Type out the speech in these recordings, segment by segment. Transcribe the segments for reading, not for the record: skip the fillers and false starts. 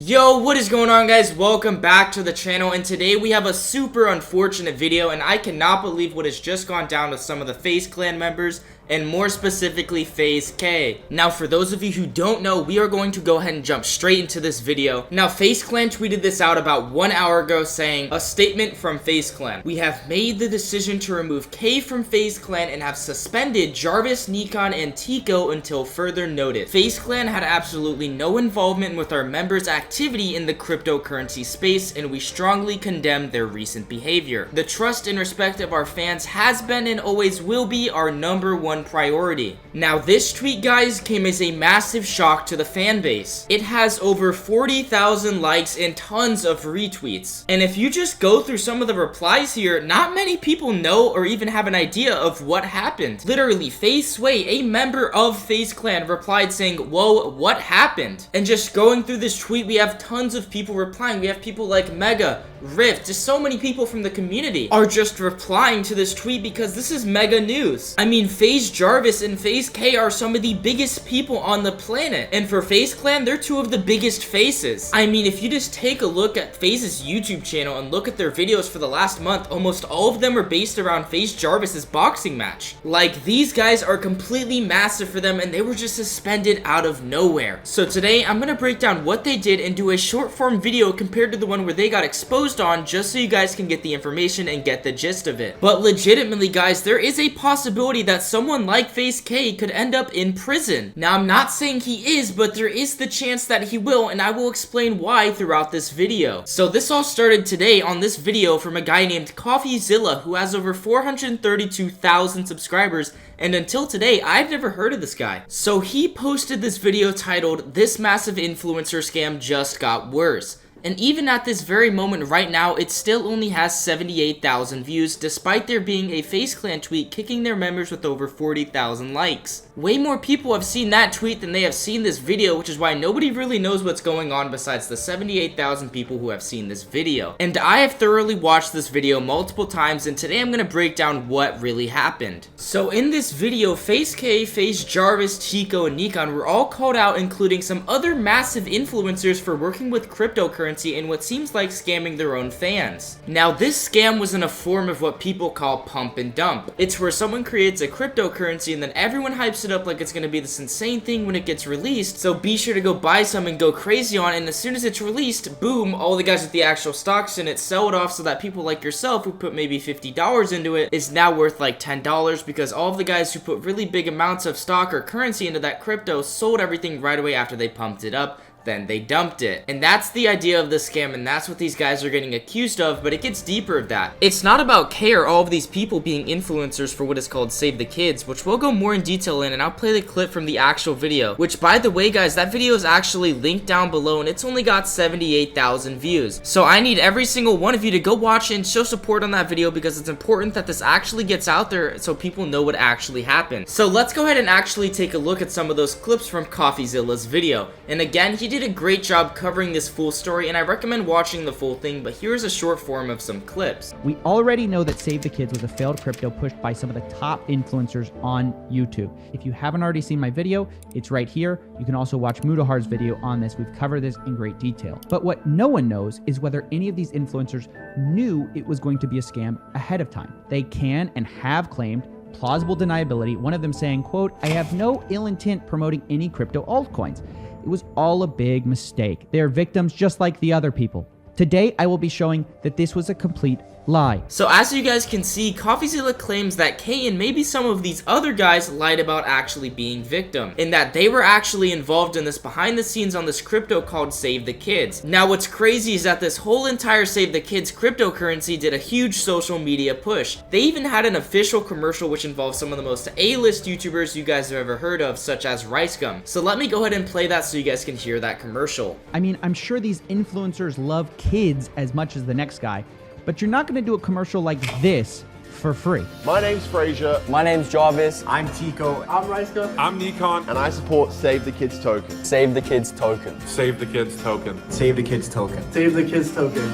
Yo, what is going on, guys? Welcome back to the channel, and today we have a super unfortunate video, and I cannot believe what has just gone down with some of the FaZe clan members, and more specifically FaZe K. Now, for those of you who don't know, we are going to go ahead and jump straight into this video. Now, FaZe clan tweeted this out about 1 hour ago saying, a statement from FaZe clan. We have made the decision to remove K from FaZe clan and have suspended Jarvis, Nikan, and Teeqo until further notice. FaZe clan had absolutely no involvement with our members' activity in the cryptocurrency space, and we strongly condemn their recent behavior. The trust and respect of our fans has been and always will be our #1 priority. Now, this tweet, guys, came as a massive shock to the fan base. It has over 40,000 likes and tons of retweets. And if you just go through some of the replies here, not many people know or even have an idea of what happened. Literally, FaZe Sway, a member of FaZe clan, replied saying, "Whoa, what happened?" And just going through this tweet, we have tons of people replying. We have people like Mega, Rift, just so many people from the community are just replying to this tweet because this is mega news. I mean, FaZe Jarvis and FaZe K are some of the biggest people on the planet, and for FaZe clan, they're two of the biggest faces. I mean, if you just take a look at FaZe's YouTube channel and look at their videos for the last month, almost all of them are based around FaZe Jarvis's boxing match. Like, these guys are completely massive for them, and they were just suspended out of nowhere. So today, I'm gonna break down what they did and do a short form video compared to the one where they got exposed on, just so you guys can get the information and get the gist of it. But legitimately, guys, there is a possibility that someone like FaZe K could end up in prison. Now, I'm not saying he is, but there is the chance that he will, and I will explain why throughout this video. So this all started today on this video from a guy named CoffeeZilla, who has over 432,000 subscribers, and until today, I've never heard of this guy. So he posted this video titled, "This massive influencer scam just got worse." And even at this very moment right now, it still only has 78,000 views, despite there being a FaZe clan tweet kicking their members with over 40,000 likes. Way more people have seen that tweet than they have seen this video, which is why nobody really knows what's going on besides the 78,000 people who have seen this video. And I have thoroughly watched this video multiple times, and today I'm going to break down what really happened. So in this video, FaZe K, FaZe Jarvis, Teeqo, and Nikan were all called out, including some other massive influencers for working with cryptocurrency and what seems like scamming their own fans. Now, this scam was in a form of what people call pump and dump. It's where someone creates a cryptocurrency and then everyone hypes it up like it's gonna be this insane thing when it gets released, so be sure to go buy some and go crazy on it, and as soon as it's released, boom, all the guys with the actual stocks in it sell it off so that people like yourself who put maybe $50 into it is now worth like $10 because all of the guys who put really big amounts of stock or currency into that crypto sold everything right away after they pumped it up. Then they dumped it. And that's the idea of the scam, and that's what these guys are getting accused of, but it gets deeper of that. It's not about K or all of these people being influencers for what is called Save the Kids, which we'll go more in detail in, and I'll play the clip from the actual video, which, by the way, guys, that video is actually linked down below, and it's only got 78,000 views. So I need every single one of you to go watch it and show support on that video because it's important that this actually gets out there so people know what actually happened. So let's go ahead and actually take a look at some of those clips from CoffeeZilla's video. And again, he did a great job covering this full story, and I recommend watching the full thing, but here's a short form of some clips. We already know that Save the Kids was a failed crypto pushed by some of the top influencers on YouTube. If you haven't already seen my video, it's right here. You can also watch Mudahar's video on this. We've covered this in great detail. But what no one knows is whether any of these influencers knew it was going to be a scam ahead of time. They can and have claimed plausible deniability, one of them saying, quote, "I have no ill intent promoting any crypto altcoins. It was all a big mistake. They're victims just like the other people." Today, I will be showing that this was a complete lie. So as you guys can see, CoffeeZilla claims that K and maybe some of these other guys lied about actually being victim, and that they were actually involved in this behind the scenes on this crypto called Save the Kids. Now, what's crazy is that this whole entire Save the Kids cryptocurrency did a huge social media push. They even had an official commercial which involves some of the most A-list YouTubers you guys have ever heard of, such as RiceGum. So let me go ahead and play that so you guys can hear that commercial. I mean, I'm sure these influencers love kids as much as the next guy, but you're not going to do a commercial like this for free. My name's Frazier. My name's Jarvis. I'm Teeqo. I'm Riceca. I'm Nikan. And I support Save the Kids token. Save the Kids token. Save the Kids token. Save the Kids token. Save the Kids token.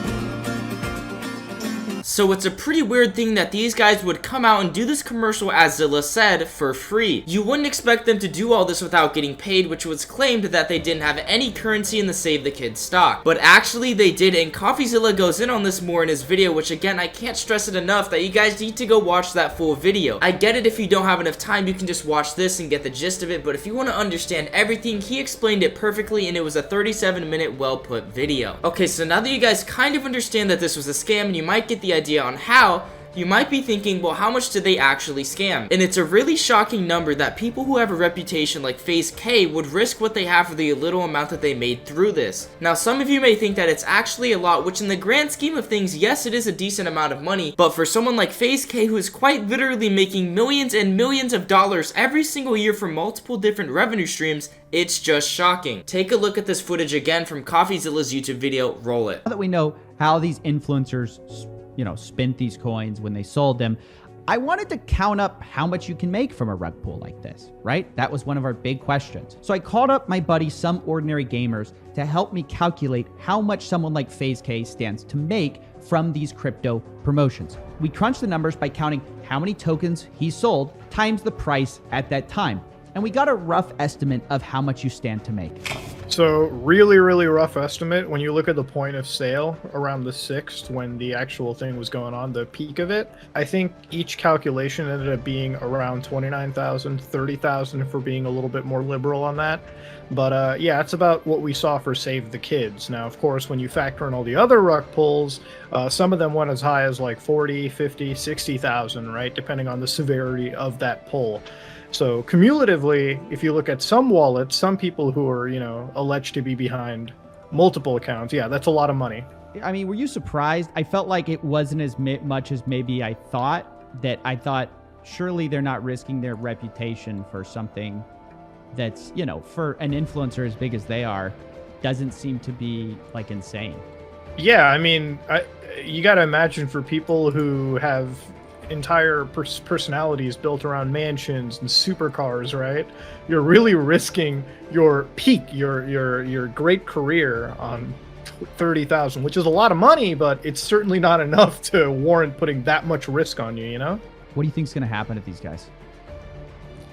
So it's a pretty weird thing that these guys would come out and do this commercial, as Zilla said, for free. You wouldn't expect them to do all this without getting paid, which was claimed that they didn't have any currency in the Save the Kids stock. But actually they did, and CoffeeZilla goes in on this more in his video, which again, I can't stress it enough that you guys need to go watch that full video. I get it, if you don't have enough time, you can just watch this and get the gist of it, but if you want to understand everything, he explained it perfectly, and it was a 37-minute well put video. Okay, so now that you guys kind of understand that this was a scam, and you might get the idea on how, you might be thinking, well, how much did they actually scam? And it's a really shocking number that people who have a reputation like FaZe K would risk what they have for the little amount that they made through this. Now, some of you may think that it's actually a lot, which in the grand scheme of things, yes, it is a decent amount of money, but for someone like FaZe K, who is quite literally making millions and millions of dollars every single year from multiple different revenue streams, it's just shocking. Take a look at this footage again from CoffeeZilla's YouTube video. Roll it. Now that we know how these influencers, spent these coins when they sold them, I wanted to count up how much you can make from a rug pull like this, right? That was one of our big questions. So I called up my buddy, Some Ordinary Gamers, to help me calculate how much someone like FaZe K stands to make from these crypto promotions. We crunched the numbers by counting how many tokens he sold times the price at that time. And we got a rough estimate of how much you stand to make. So really, really rough estimate. When you look at the point of sale around the 6th, when the actual thing was going on, the peak of it, I think each calculation ended up being around 29,000, 30,000 if we're being a little bit more liberal on that. But yeah, it's about what we saw for Save the Kids. Now, of course, when you factor in all the other rug pulls, some of them went as high as like 40, 50, 60,000, right? Depending on the severity of that pull. So cumulatively, if you look at some wallets, some people who are, alleged to be behind multiple accounts, yeah, that's a lot of money. I mean, were you surprised? I felt like it wasn't as much as maybe I thought. That I thought, surely they're not risking their reputation for something that's, for an influencer as big as they are, doesn't seem to be like insane. Yeah, I mean, you got to imagine for people who have entire personalities built around mansions and supercars, right? You're really risking your peak, your great career on 30,000, which is a lot of money, but it's certainly not enough to warrant putting that much risk on you, What do you think is going to happen to these guys?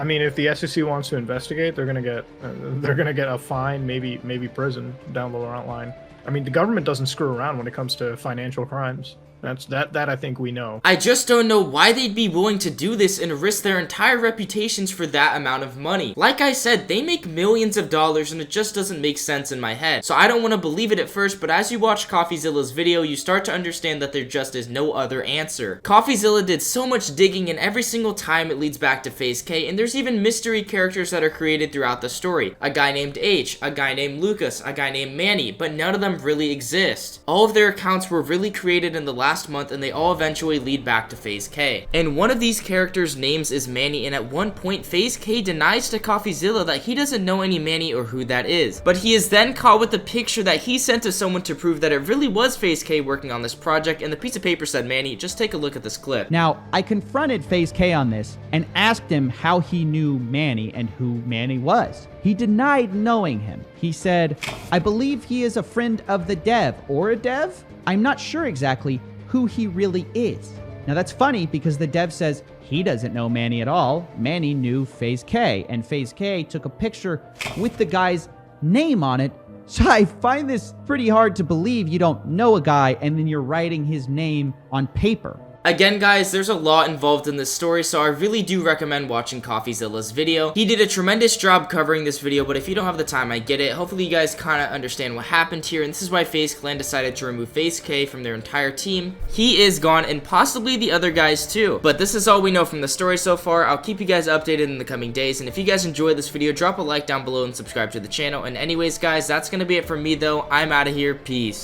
I mean, if the SEC wants to investigate, they're going to get a fine, maybe prison down the line. I mean, the government doesn't screw around when it comes to financial crimes. That I think we know. I just don't know why they'd be willing to do this and risk their entire reputations for that amount of money. Like I said, they make millions of dollars, and it just doesn't make sense in my head. So I don't want to believe it at first, but as you watch CoffeeZilla's video, you start to understand that there just is no other answer. CoffeeZilla did so much digging, and every single time it leads back to FaZe K, and there's even mystery characters that are created throughout the story. A guy named H, a guy named Lucas, a guy named Manny, but none of them really exist. All of their accounts were really created in the last month, and they all eventually lead back to FaZe K. And one of these characters' names is Manny, and at one point FaZe K denies to CoffeeZilla that he doesn't know any Manny or who that is. But he is then caught with a picture that he sent to someone to prove that it really was FaZe K working on this project, and the piece of paper said Manny. Just take a look at this clip. Now, I confronted FaZe K on this and asked him how he knew Manny and who Manny was. He denied knowing him. He said, "I believe he is a friend of the dev," or a dev? "I'm not sure exactly who he really is." Now that's funny because the dev says he doesn't know Manny at all. Manny knew FaZe K, and FaZe K took a picture with the guy's name on it. So I find this pretty hard to believe you don't know a guy and then you're writing his name on paper. Again, guys, there's a lot involved in this story, so I really do recommend watching CoffeeZilla's video. He did a tremendous job covering this video, but if you don't have the time, I get it. Hopefully you guys kind of understand what happened here, and this is why FaZe Clan decided to remove FaZe K from their entire team. He is gone, and possibly the other guys too. But this is all we know from the story so far. I'll keep you guys updated in the coming days, and if you guys enjoyed this video, drop a like down below and subscribe to the channel. And anyways, guys, that's going to be it from me, though. I'm out of here. Peace.